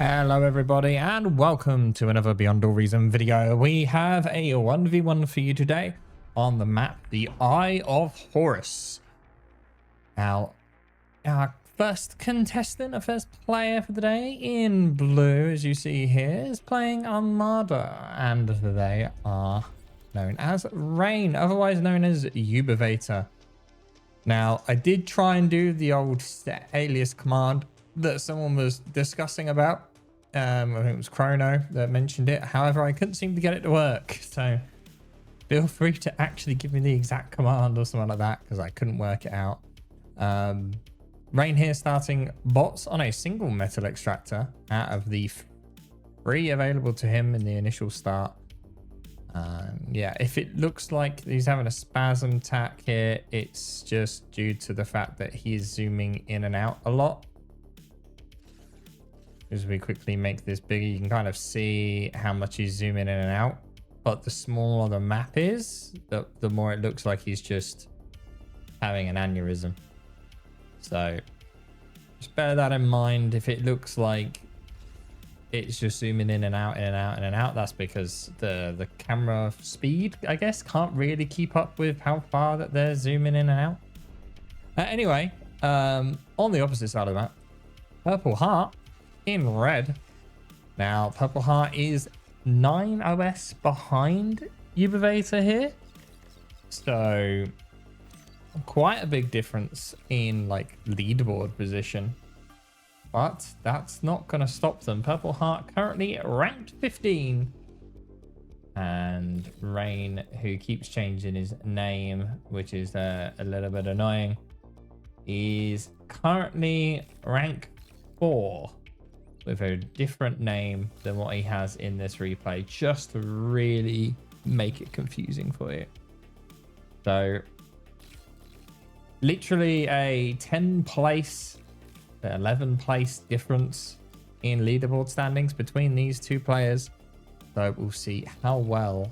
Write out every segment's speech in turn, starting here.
Hello everybody and welcome to another Beyond All Reason video. We have a 1v1 for you today on the map, the Eye of Horus. Now, our first contestant, our first player for the day in blue, as you see here, is playing Armada, and they are known as Rain, otherwise known as Ubivator. Now, I did try and do the old set alias command that someone was discussing about. I think it was Chrono that mentioned it. However, I couldn't seem to get it to work. So feel free to actually give me the exact command or something like that, because I couldn't work it out. Rain here starting bots on a single metal extractor out of the 3 available to him in the initial start. Yeah, if it looks like he's having a spasm tack here, it's just due to the fact that he's zooming in and out a lot. As we quickly make this bigger, you can kind of see how much he's zooming in and out. But the smaller the map is, the more it looks like he's just having an aneurysm. So just bear that in mind. If it looks like it's just zooming in and out, in and out, in and out, that's because the camera speed, I guess, can't really keep up with how far that they're zooming in and out. Anyway, on the opposite side of the map, PurpleHeart in red. Now, PurpleHeart is 9 OS behind Ubivator here. So quite a big difference in like leaderboard position. But that's not going to stop them. PurpleHeart currently ranked 15. And Rain, who keeps changing his name, which is a little bit annoying, is currently rank 4. With a different name than what he has in this replay, just to really make it confusing for you. So literally a 10 place, 11 place difference in leaderboard standings between these two players. So we'll see how well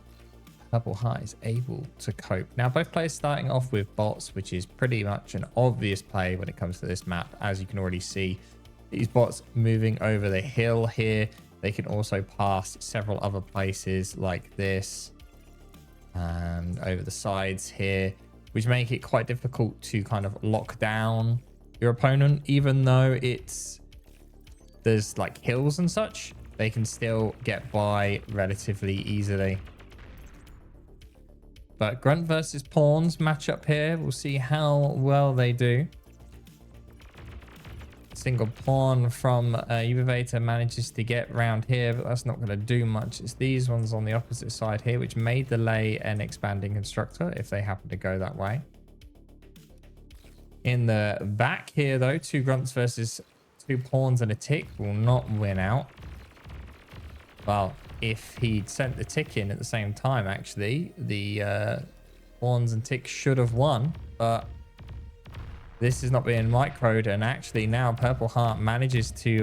PurpleHeart is able to cope. Now, both players starting off with bots, which is pretty much an obvious play when it comes to this map. As you can already see, these bots moving over the hill here. They can also pass several other places like this and over the sides here, which make it quite difficult to kind of lock down your opponent. Even though there's like hills and such, they can still get by relatively easily. But Grunt versus Pawns match up here. We'll see how well they do. Single pawn from Ubivator manages to get round here, but that's not going to do much. It's these ones on the opposite side here, which may delay an expanding constructor if they happen to go that way. In the back here, though, 2 grunts versus 2 pawns and a tick will not win out. Well, if he'd sent the tick in at the same time, actually, the pawns and ticks should have won, but this is not being microed, and actually now PurpleHeart manages to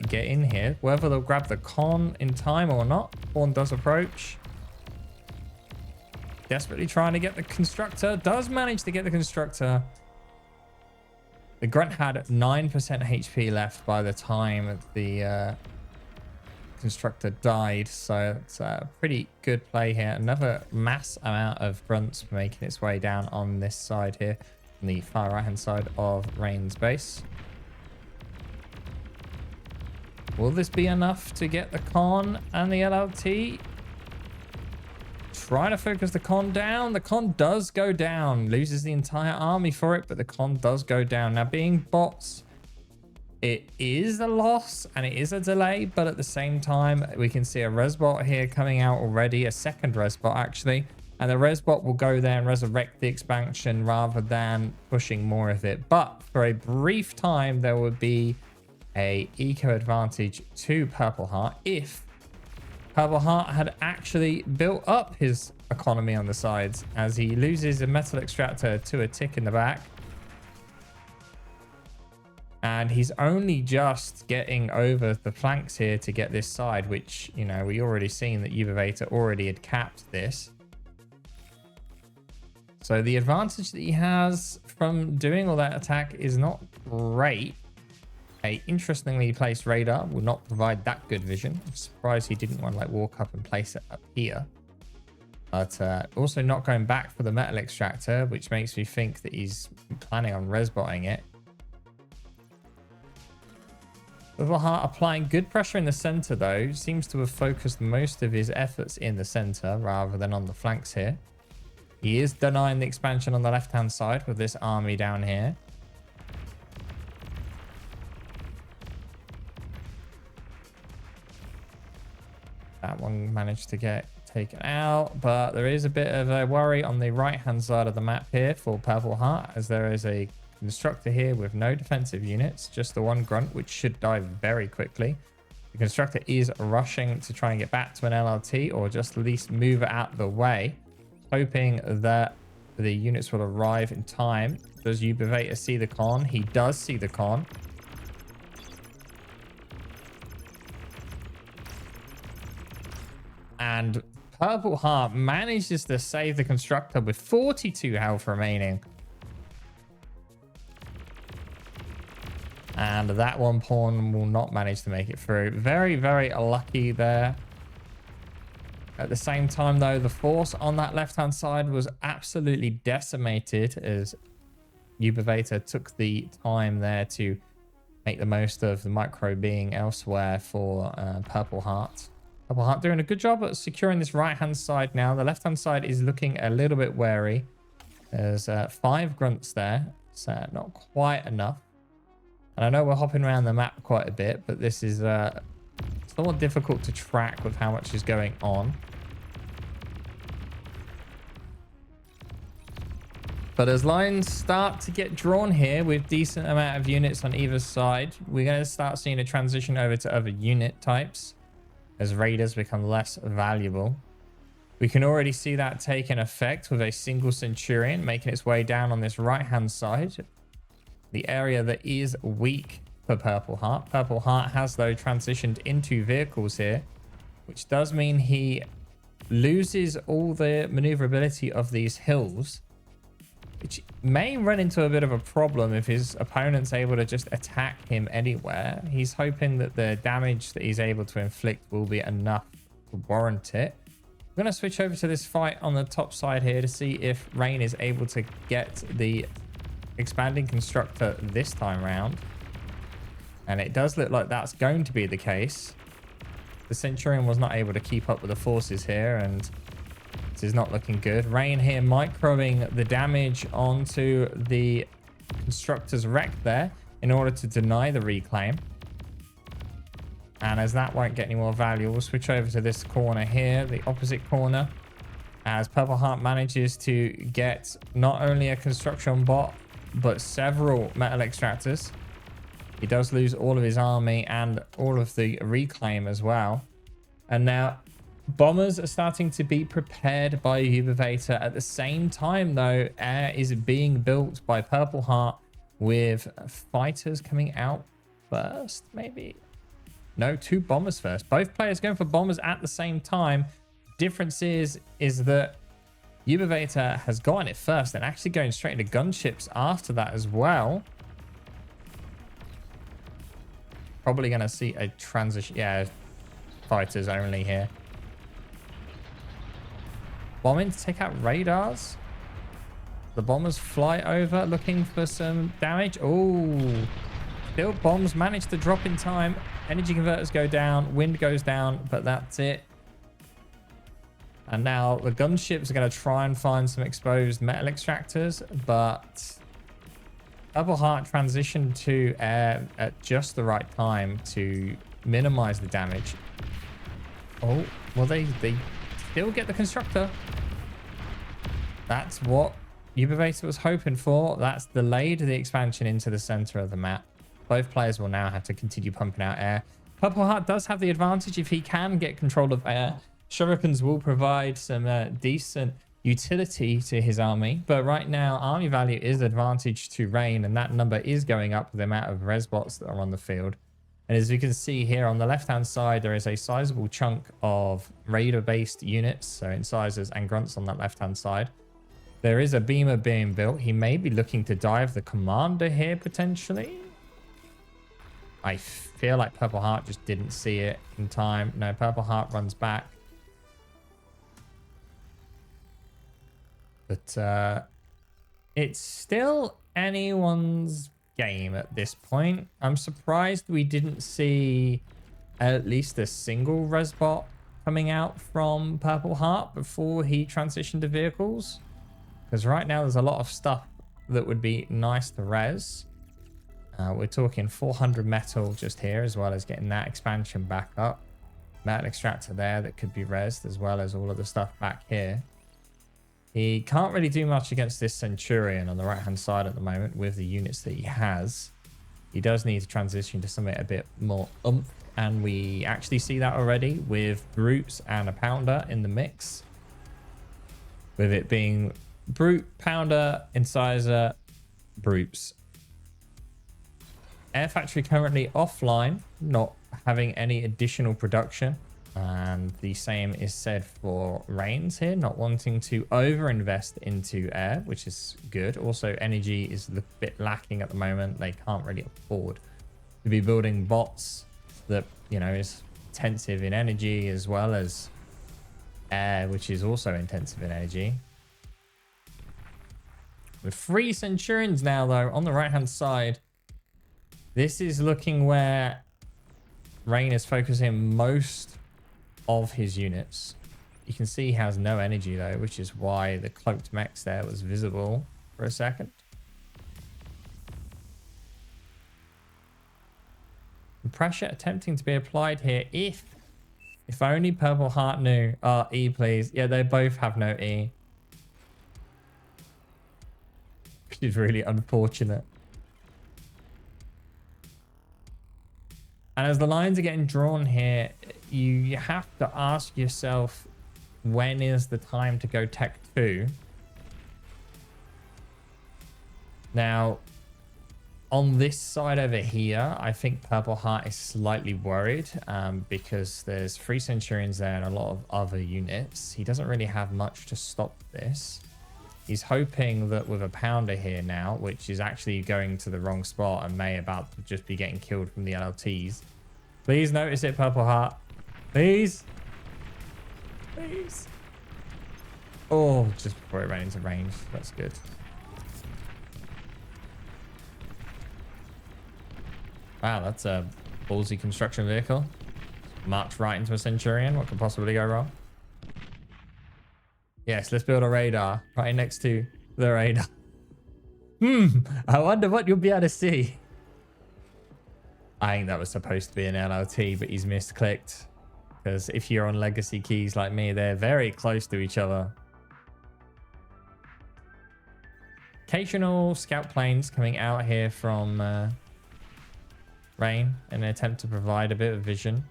get in here. Whether they'll grab the con in time or not, pawn does approach. Desperately trying to get the constructor. Does manage to get the constructor. The grunt had 9% HP left by the time the constructor died, so it's a pretty good play here. Another mass amount of grunts making its way down on this side here, on the far right hand side of Rain's base. Will this be enough to get the con and the LLT? Try to focus the con down. The con does go down. Loses the entire army for it, but the con does go down. Now, being bots, it is a loss and it is a delay, but at the same time, we can see a resbot here coming out already, a second resbot actually. And the resbot will go there and resurrect the expansion rather than pushing more of it. But for a brief time, there would be a eco advantage to PurpleHeart if PurpleHeart had actually built up his economy on the sides, as he loses a metal extractor to a tick in the back. And he's only just getting over the flanks here to get this side, which, you know, we already seen that Ubivator already had capped this. So the advantage that he has from doing all that attack is not great. a interestingly placed radar will not provide that good vision. I'm surprised he didn't want to like walk up and place it up here. But also not going back for the metal extractor, which makes me think that he's planning on resbotting it. PurpleHeart applying good pressure in the center though, seems to have focused most of his efforts in the center rather than on the flanks here. He is denying the expansion on the left-hand side with this army down here. That one managed to get taken out, but there is a bit of a worry on the right-hand side of the map here for PurpleHeart, as there is a constructor here with no defensive units, just the one grunt, which should die very quickly. The constructor is rushing to try and get back to an LRT, or just at least move it out of the way, hoping that the units will arrive in time. Does Ubivator see the con? He does see the con. And PurpleHeart manages to save the constructor with 42 health remaining. And that one pawn will not manage to make it through. Very, very unlucky there. At the same time, though, the force on that left-hand side was absolutely decimated as Ubivator took the time there to make the most of the micro being elsewhere for PurpleHeart. PurpleHeart doing a good job at securing this right-hand side now. The left-hand side is looking a little bit wary. There's 5 grunts there. So not quite enough. And I know we're hopping around the map quite a bit, but this is somewhat difficult to track with how much is going on. But as lines start to get drawn here with decent amount of units on either side, we're going to start seeing a transition over to other unit types as raiders become less valuable. We can already see that taking effect with a single Centurion making its way down on this right-hand side. The area that is weak for PurpleHeart. PurpleHeart has, though, transitioned into vehicles here, which does mean he loses all the maneuverability of these hills, which may run into a bit of a problem if his opponent's able to just attack him anywhere. He's hoping that the damage that he's able to inflict will be enough to warrant it. I'm going to switch over to this fight on the top side here to see if Rain is able to get the expanding constructor this time round. And it does look like that's going to be the case. The Centurion was not able to keep up with the forces here, and this is not looking good. Rain here microing the damage onto the constructor's wreck there in order to deny the reclaim. And as that won't get any more value, we'll switch over to this corner here, the opposite corner, as PurpleHeart manages to get not only a construction bot, but several metal extractors. He does lose all of his army and all of the reclaim as well. And now bombers are starting to be prepared by Ubivator. At the same time, though, air is being built by PurpleHeart with fighters coming out first, maybe. No, 2 bombers first. Both players going for bombers at the same time. Difference is that Ubivator has gotten it first and actually going straight into gunships after that as well. Probably going to see a transition. Yeah, fighters only here. Bombing to take out radars. The bombers fly over looking for some damage. Oh, still bombs manage to drop in time. Energy converters go down. Wind goes down, but that's it. And now the gunships are going to try and find some exposed metal extractors, but PurpleHeart transitioned to air at just the right time to minimize the damage. Oh, well, they still get the constructor. That's what Ubivator was hoping for. That's delayed the expansion into the center of the map. Both players will now have to continue pumping out air. PurpleHeart does have the advantage if he can get control of air. Shurikens will provide some decent utility to his army, but right now army value is advantage to Rain, and that number is going up with the amount of resbots that are on the field. And as you can see here on the left hand side, there is a sizable chunk of raider based units, so incisors and grunts on that left hand side. There is a beamer being built. He may be looking to dive the commander here potentially. I feel like PurpleHeart just didn't see it in time. No, PurpleHeart runs back. But it's still anyone's game at this point. I'm surprised we didn't see at least a single resbot coming out from PurpleHeart before he transitioned to vehicles. Because right now there's a lot of stuff that would be nice to res. We're talking 400 metal just here, as well as getting that expansion back up. Metal extractor there that could be resed, as well as all of the stuff back here. He can't really do much against this Centurion on the right-hand side at the moment with the units that he has. He does need to transition to something a bit more oomph, and we actually see that already with Brutes and a Pounder in the mix. With it being Brute, Pounder, Incisor, Brutes. Air Factory currently offline, not having any additional production. And the same is said for Reigns here, not wanting to over-invest into air, which is good. Also, energy is a bit lacking at the moment. They can't really afford to be building bots that, you know, is intensive in energy, as well as air, which is also intensive in energy. With 3 Centurions now, though, on the right-hand side, this is looking where Rain is focusing most of his units. You can see he has no energy though, which is why the cloaked mechs there was visible for a second. The pressure attempting to be applied here. If only PurpleHeart knew. E please. Yeah, they both have no E, which is really unfortunate. And as the lines are getting drawn here, you have to ask yourself, when is the time to go Tech 2? Now, on this side over here, I think PurpleHeart is slightly worried because there's 3 Centurions there and a lot of other units. He doesn't really have much to stop this. He's hoping that with a Pounder here now, which is actually going to the wrong spot and may about to just be getting killed from the LLTs. Please notice it, PurpleHeart. Please. Please. Oh, just before it ran into range. That's good. Wow, that's a ballsy construction vehicle. March right into a Centurion. What could possibly go wrong? Yes, let's build a radar right next to the radar. I wonder what you'll be able to see. I think that was supposed to be an LLT, but he's misclicked. Because if you're on legacy keys like me, they're very close to each other. Occasional scout planes coming out here from Rain in an attempt to provide a bit of vision.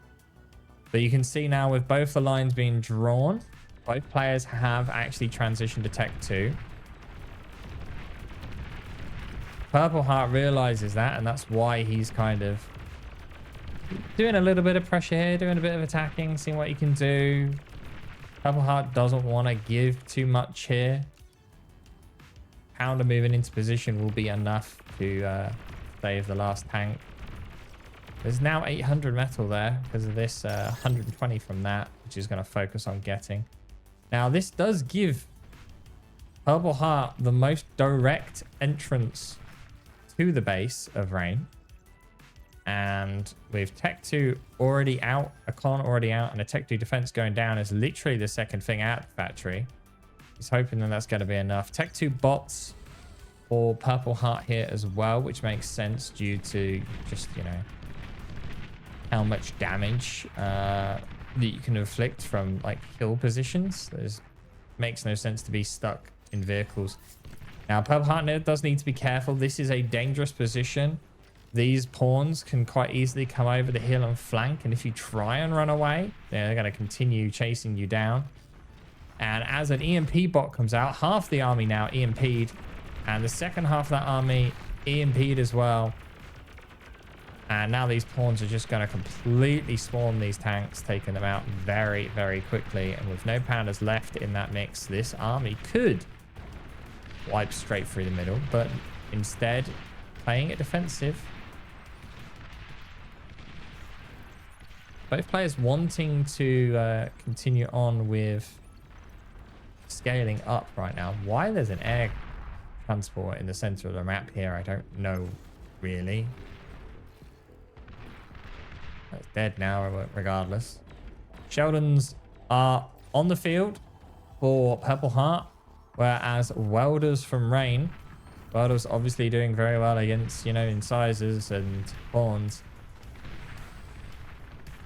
But you can see now with both the lines being drawn, both players have actually transitioned to Tech 2. PurpleHeart realizes that, and that's why he's kind of doing a little bit of pressure here, doing a bit of attacking, seeing what he can do. PurpleHeart doesn't want to give too much here. Pounder moving into position will be enough to save the last tank. There's now 800 metal there because of this 120 from that, which is going to focus on getting. Now, this does give PurpleHeart the most direct entrance to the base of Rain. And with Tech 2 already out, a con already out, and a Tech 2 defense going down is literally the second thing out of the factory. He's hoping that that's going to be enough. Tech 2 bots for PurpleHeart here as well, which makes sense due to just, you know, how much damage that you can inflict from like kill positions. There's makes no sense to be stuck in vehicles. Now, PurpleHeart does need to be careful. This is a dangerous position. These pawns can quite easily come over the hill and flank, and if you try and run away, they're going to continue chasing you down. And as an EMP bot comes out, half the army now EMP'd, and the second half of that army EMP'd as well. And now these pawns are just going to completely swarm these tanks, taking them out very, very quickly. And with no Pounders left in that mix, this army could wipe straight through the middle, but instead playing it defensive. Both players wanting to continue on with scaling up right now. Why there's an air transport in the center of the map here, I don't know really. It's dead now regardless. Sheldons are on the field for PurpleHeart, whereas Welders from Rain, Welders obviously doing very well against, you know, incisors and pawns.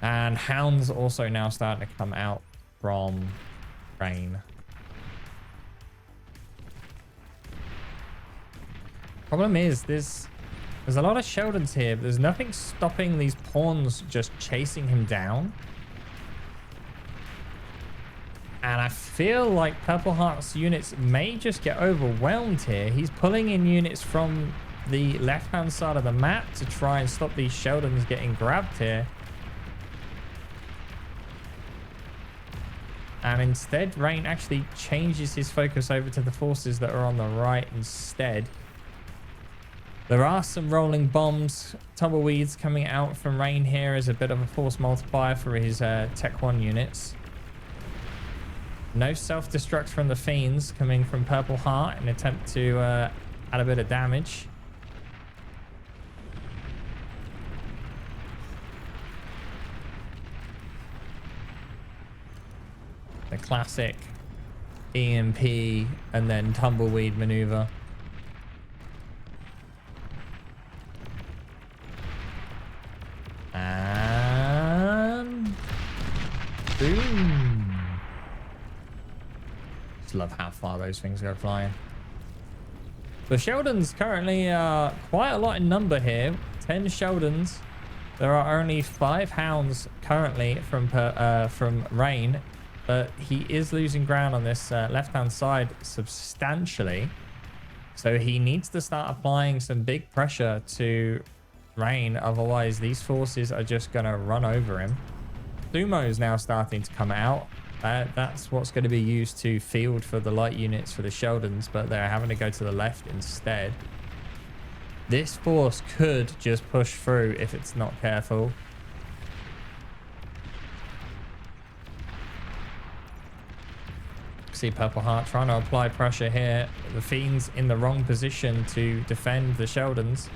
And Hounds also now starting to come out from Rain. Problem is, there's a lot of Sheldons here, but there's nothing stopping these pawns just chasing him down. And I feel like PurpleHeart's units may just get overwhelmed here. He's pulling in units from the left-hand side of the map to try and stop these Sheldons getting grabbed here. And instead, Rain actually changes his focus over to the forces that are on the right instead. There are some rolling bombs, tumbleweeds coming out from Rain here as a bit of a force multiplier for his Tech 1 units. No self-destruct from the Fiends coming from PurpleHeart in an attempt to add a bit of damage. The classic EMP and then tumbleweed maneuver. And boom. Just love how far those things go flying. The Sheldons currently are quite a lot in number here. 10 Sheldons. There are only 5 Hounds currently from Rain, but he is losing ground on this left-hand side substantially. So he needs to start applying some big pressure to Rain, otherwise these forces are just going to run over him. Sumo is now starting to come out. That's what's going to be used to field for the light units for the Sheldons, but they're having to go to the left instead. This force could just push through if it's not careful. See PurpleHeart trying to apply pressure here. The Fiend's in the wrong position to defend the Sheldons.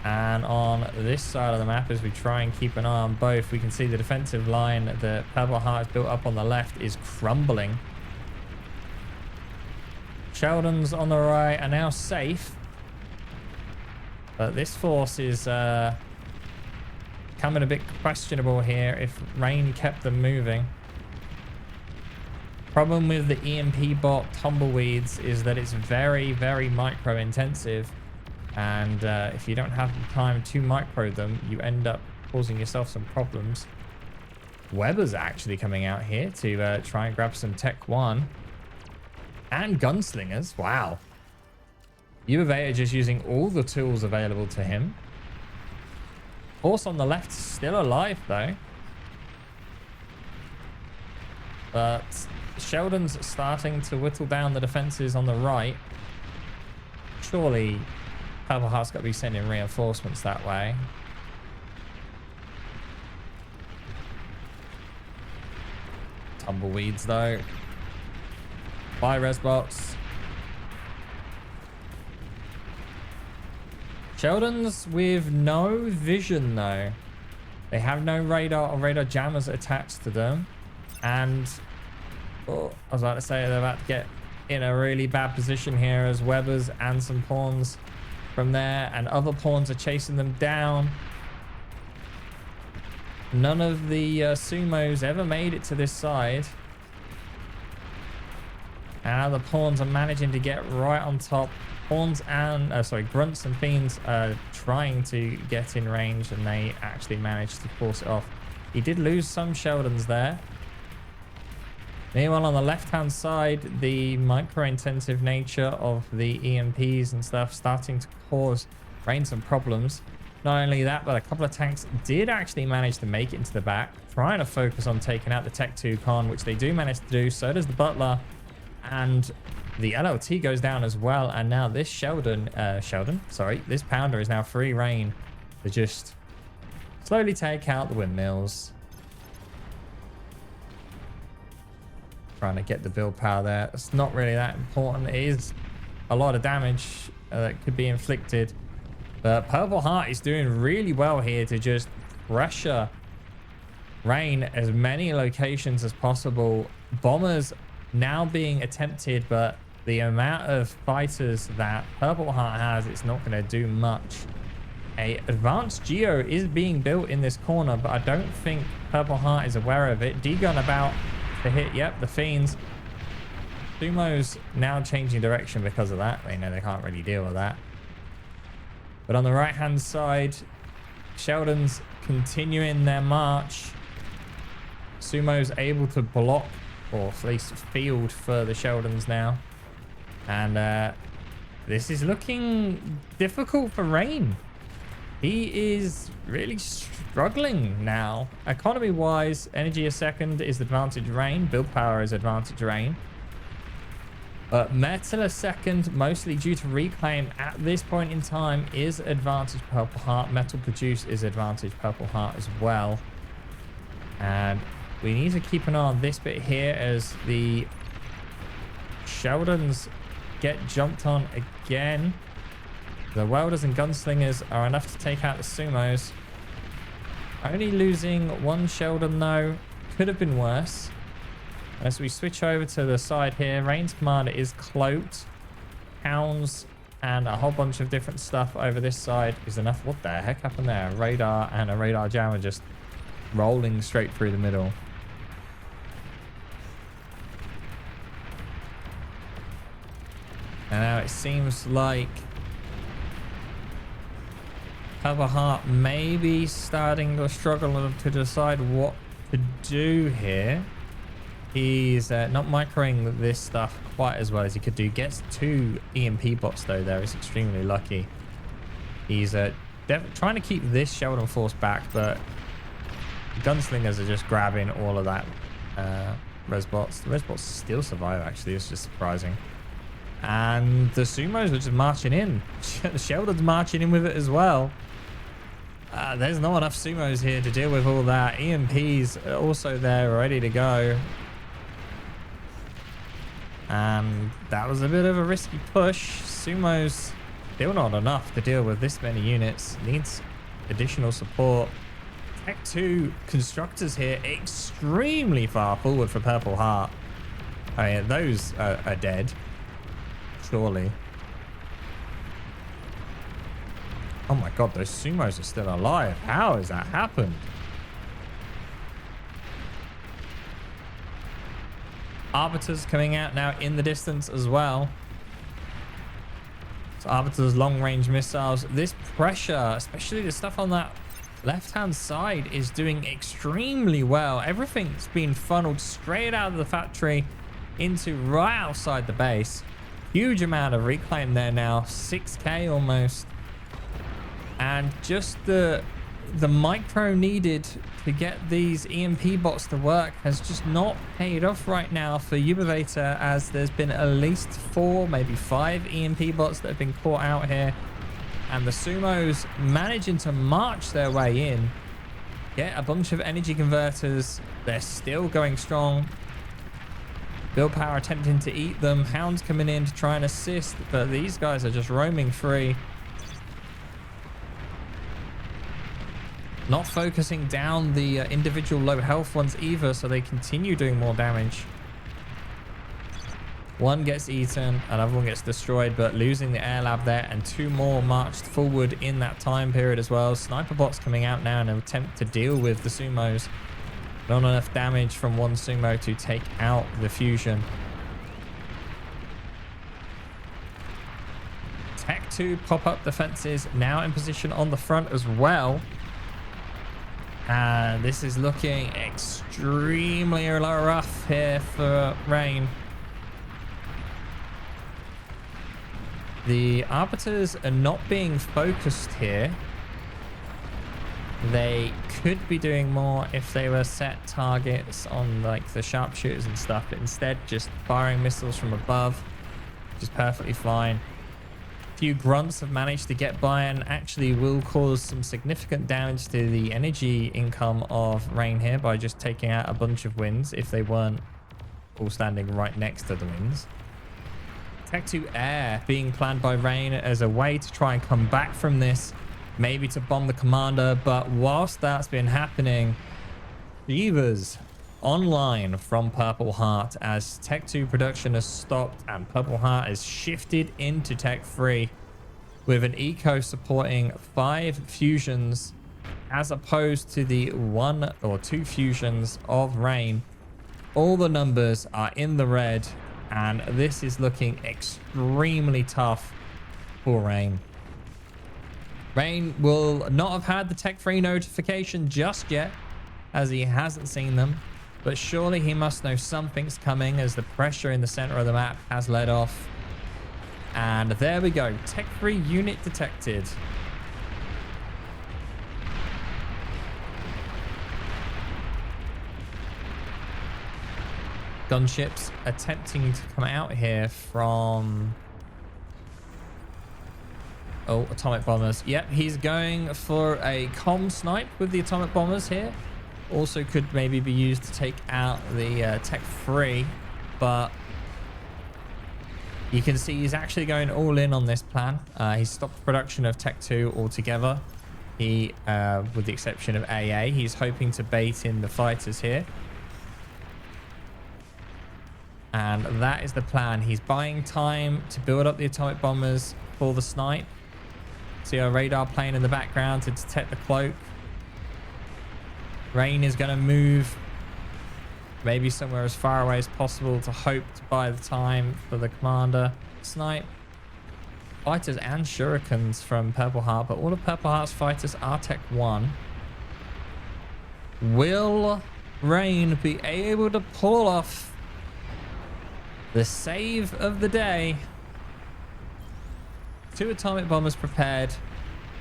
And on this side of the map, as we try and keep an eye on both, we can see the defensive line that PurpleHeart has built up on the left is crumbling. Sheldons on the right are now safe. But this force is becoming a bit questionable here if Rain kept them moving. Problem with the EMP bot tumbleweeds is that it's very, very micro intensive. And if you don't have the time to micro them, you end up causing yourself some problems. Weber's actually coming out here to try and grab some Tech 1. And Gunslingers. Wow. Ubivator just using all the tools available to him. Horse on the left still alive, though. But Sheldon's starting to whittle down the defenses on the right. Surely PurpleHeart's got to be sending reinforcements that way. Tumbleweeds, though. Bye, Resbots. Sheldons with no vision, though. They have no radar or radar jammers attached to them. And oh, I was about to say they're about to get in a really bad position here as Webers and some pawns from there, and other pawns are chasing them down. None of the Sumos ever made it to this side. And now the pawns are managing to get right on top. Pawns and, Grunts and Fiends are trying to get in range, and they actually managed to force it off. He did lose some Sheldons there. Meanwhile, on the left-hand side, the micro-intensive nature of the EMPs and stuff starting to cause Rain some problems. Not only that, but a couple of tanks did actually manage to make it into the back, trying to focus on taking out the Tech 2 con, which they do manage to do. So does the Butler, and the LLT goes down as well. And now this this Pounder is now free reign to just slowly take out the windmills. Trying to get the build power there. It's not really that important. It is a lot of damage that could be inflicted. But PurpleHeart is doing really well here to just pressure Rain as many locations as possible. Bombers now being attempted, but the amount of fighters that PurpleHeart has, it's not going to do much. A advanced Geo is being built in this corner, but I don't think PurpleHeart is aware of it. D-gun about to hit. Yep, the Fiends. Sumo's now changing direction because of that. They know they can't really deal with that. But on the right-hand side, Sheldon's continuing their march. Sumo's able to block, or at least field for the Sheldons now. And this is looking difficult for Rain. He is really struggling now. Economy-wise, energy a second is advantage Rain. Build power is advantage Rain. But metal a second, mostly due to Reclaim at this point in time, is advantage PurpleHeart. Metal produce is advantage PurpleHeart as well. And we need to keep an eye on this bit here as the Sheldons get jumped on again. The Welders and Gunslingers are enough to take out the Sumos. Only losing one Sheldon though. Could have been worse. As we switch over to the side here, Rain's commander is cloaked. Hounds and a whole bunch of different stuff over this side is enough. What the heck happened there? A radar and a radar jammer just rolling straight through the middle. And now it seems like PurpleHeart may be starting to struggle to decide what to do here. He's not microing this stuff quite as well as he could do. Gets 2 EMP bots though there. He's extremely lucky. He's trying to keep this Sheldon force back, but Gunslingers are just grabbing all of that res bots. The res bots still survive actually. It's just surprising. And the Sumos are just marching in. The Sheldon's marching in with it as well. There's not enough Sumos here to deal with all that. EMPs are also there, ready to go. And that was a bit of a risky push. Sumos still not enough to deal with this many units. Needs additional support. Tech 2 constructors here extremely far forward for PurpleHeart. I mean, those are dead. Surely. Oh my god, those Sumos are still alive. How has that happened? Arbiters coming out now in the distance as well. So Arbiter's long-range missiles. This pressure, especially the stuff on that left-hand side, is doing extremely well. Everything's been funneled straight out of the factory into right outside the base. Huge amount of reclaim there now. 6k almost. And just the micro needed to get these EMP bots to work has just not paid off right now for Ubivator, as there's been at least 4, maybe 5 EMP bots that have been caught out here. And the Sumos managing to march their way in, get a bunch of energy converters. They're still going strong. Build power attempting to eat them. Hounds coming in to try and assist, but these guys are just roaming free. Not focusing down the individual low health ones either, so they continue doing more damage. One gets eaten, another one gets destroyed, but losing the air lab there, and 2 more marched forward in that time period as well. Sniper bots coming out now in an attempt to deal with the Sumos. Not enough damage from one Sumo to take out the fusion. Tech 2 pop-up defenses now in position on the front as well. And this is looking extremely rough here for Rain. The Arbiters are not being focused here. They could be doing more if they were set targets on like the sharpshooters and stuff, but instead just firing missiles from above, which is perfectly fine. few grunts have managed to get by and actually will cause some significant damage to the energy income of Rain here by just taking out a bunch of winds if they weren't all standing right next to the winds. Tech 2 Air being planned by Rain as a way to try and come back from this, maybe to bomb the commander, but whilst that's been happening, Shivas online from PurpleHeart as Tech 2 production has stopped and PurpleHeart has shifted into Tech 3 with an eco supporting 5 fusions as opposed to the 1 or 2 fusions of Rain. All the numbers are in the red and this is looking extremely tough for Rain. Rain will not have had the Tech 3 notification just yet as he hasn't seen them. But surely he must know something's coming as the pressure in the center of the map has let off. And there we go. Tech 3 unit detected. Gunships attempting to come out here from... Oh, atomic bombers. Yep, he's going for a comm snipe with the atomic bombers here. Also could maybe be used to take out the Tech 3, but you can see he's actually going all in on this plan. He stopped production of Tech 2 altogether. He, with the exception of AA, he's hoping to bait in the fighters here. And that is the plan. He's buying time to build up the atomic bombers for the snipe. See our radar playing in the background to detect the cloak. Rain is going to move maybe somewhere as far away as possible to hope to buy the time for the commander. Snipe. Fighters and shurikens from PurpleHeart, but all of PurpleHeart's fighters are Tech 1. Will Rain be able to pull off the save of the day? 2 atomic bombers prepared.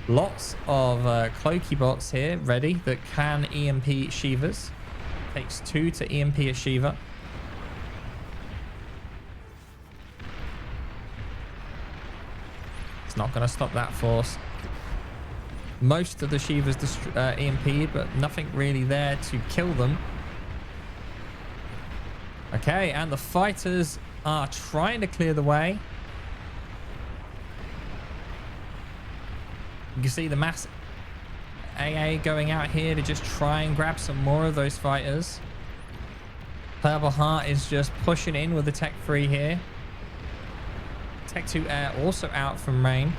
Lots of cloaky bots here ready that can EMP Shivas. Takes 2 to EMP a Shiva. It's not going to stop that force. Most of the Shivas EMP'd, but nothing really there to kill them. Okay, and the fighters are trying to clear the way. You can see the mass AA going out here to just try and grab some more of those fighters. PurpleHeart is just pushing in with the Tech 3 here. Tech 2 Air also out from Rain.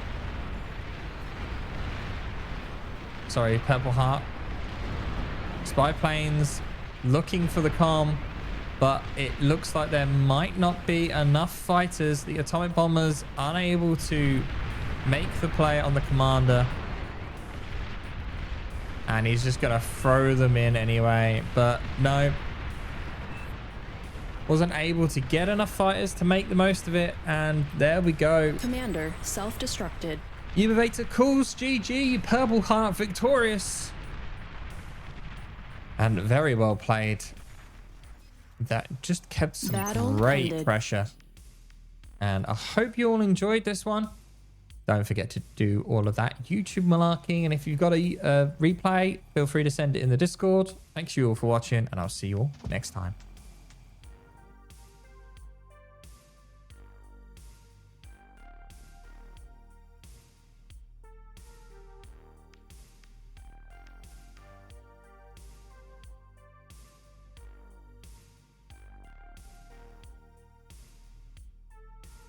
Sorry, PurpleHeart. Spy planes looking for the comm, but it looks like there might not be enough fighters. The atomic bombers unable to make the play on the commander, and he's just gonna throw them in anyway, but no, wasn't able to get enough fighters to make the most of it. And there we go, Commander self-destructed. Ubivator calls GG, PurpleHeart victorious, and very well played. That just kept some Battle great ended. pressure, and I hope you all enjoyed this one. Don't forget to do all of that YouTube malarkey. And if you've got a replay, feel free to send it in the Discord. Thanks you all for watching, and I'll see you all next time.